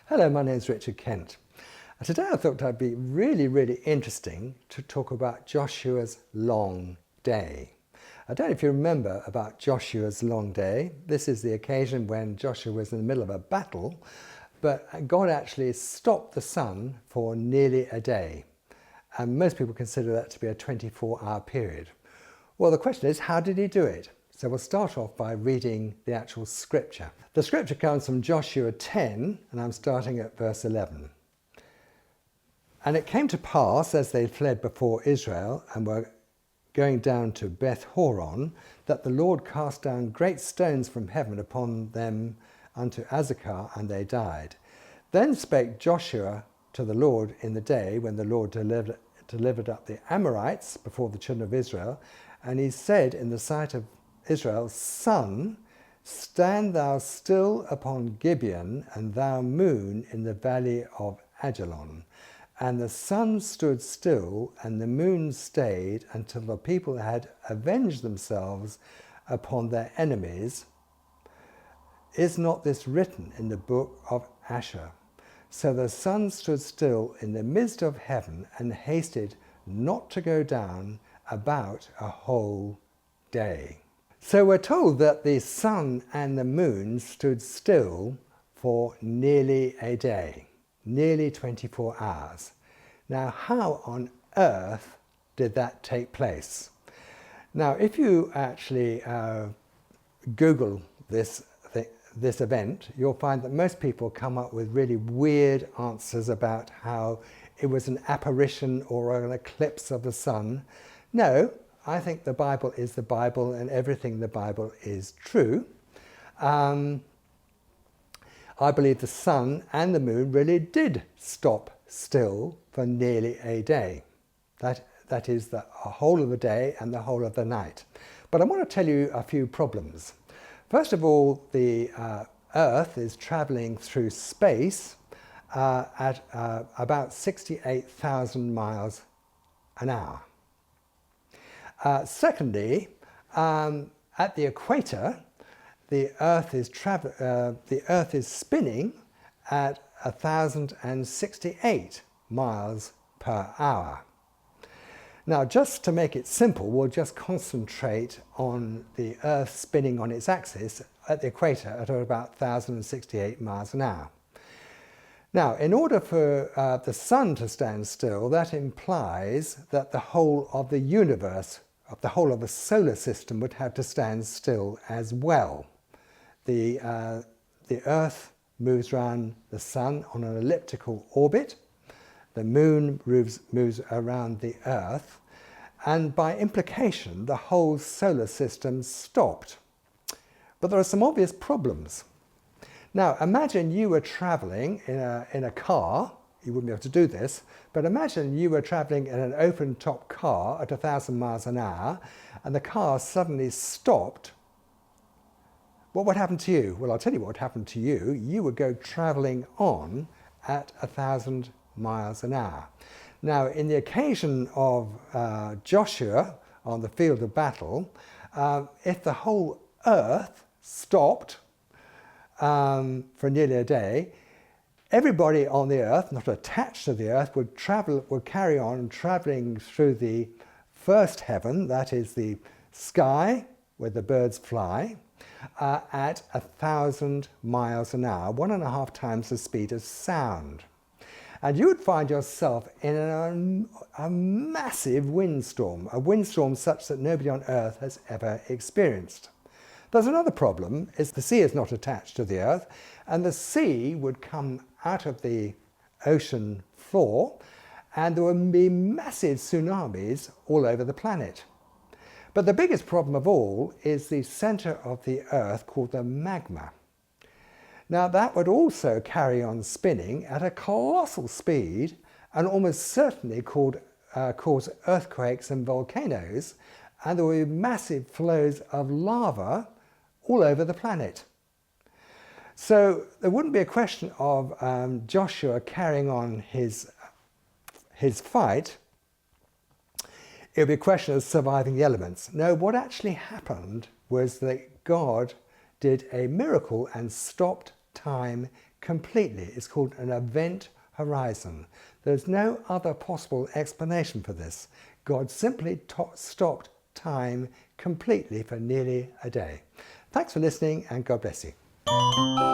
Hello, my name is Richard Kent. Today I thought it'd be really interesting to talk about Joshua's long day. I don't know if you remember about Joshua's long day. This is the occasion when Joshua was in the middle of a battle, but God actually stopped the sun for nearly a day. And most people consider that to be a 24-hour period. Well, the question is, how did he do it? So we'll start off by reading the actual scripture. The scripture comes from Joshua 10, and I'm starting at verse 11. And it came to pass, as they fled before Israel and were going down to Beth Horon, that the Lord cast down great stones from heaven upon them unto Azekah, and they died. Then spake Joshua to the Lord in the day when the Lord delivered up the Amorites before the children of Israel, and he said in the sight of Israel, Sun, stand thou still upon Gibeon, and thou moon in the valley of Ajalon. And the sun stood still, and the moon stayed, until the people had avenged themselves upon their enemies. Is not this written in the book of Asher? So the sun stood still in the midst of heaven, and hasted not to go down about a whole day. So we're told that the sun and the moon stood still for nearly a day, nearly 24 hours. Now, how on earth did that take place? Now, if you actually Google this event, you'll find that most people come up with really weird answers about how it was an apparition or an eclipse of the sun. No, I think the Bible is the Bible, and everything in the Bible is true. I believe the sun and the moon really did stop still for nearly a day. That is the whole of the day and the whole of the night. But I want to tell you a few problems. First of all, the Earth is traveling through space at about 68,000 miles an hour. Secondly, at the equator, the Earth is spinning at 1,068 miles per hour. Now, just to make it simple, we'll just concentrate on the Earth spinning on its axis at the equator at about 1,068 miles an hour. Now, in order for the sun to stand still, that implies that the whole of the universe, the whole of the solar system, would have to stand still as well. The Earth moves around the sun on an elliptical orbit. The moon moves around the Earth, and by implication, the whole solar system stopped. But there are some obvious problems. Now, imagine you were traveling in a car. You wouldn't be able to do this, but imagine you were traveling in an open-top car at 1,000 miles an hour, and the car suddenly stopped. What would happen to you? Well, I'll tell you what would happen to you. You would go traveling on at 1,000 miles an hour. Now, in the occasion of Joshua on the field of battle, if the whole Earth stopped for nearly a day, everybody on the Earth, not attached to the Earth, would carry on traveling through the first heaven, that is the sky where the birds fly, at 1,000 miles an hour, 1.5 times the speed of sound. And you would find yourself in a massive windstorm, a windstorm such that nobody on Earth has ever experienced. There's another problem, is the sea is not attached to the Earth, and the sea would come out of the ocean floor, and there would be massive tsunamis all over the planet. But the biggest problem of all is the center of the Earth, called the magma. Now, that would also carry on spinning at a colossal speed and almost certainly cause earthquakes and volcanoes, and there would be massive flows of lava all over the planet. So there wouldn't be a question of Joshua carrying on his fight. It would be a question of surviving the elements. No, what actually happened was that God did a miracle and stopped time completely. It's called an event horizon. There's no other possible explanation for this. God simply stopped time completely for nearly a day. Thanks for listening, and God bless you.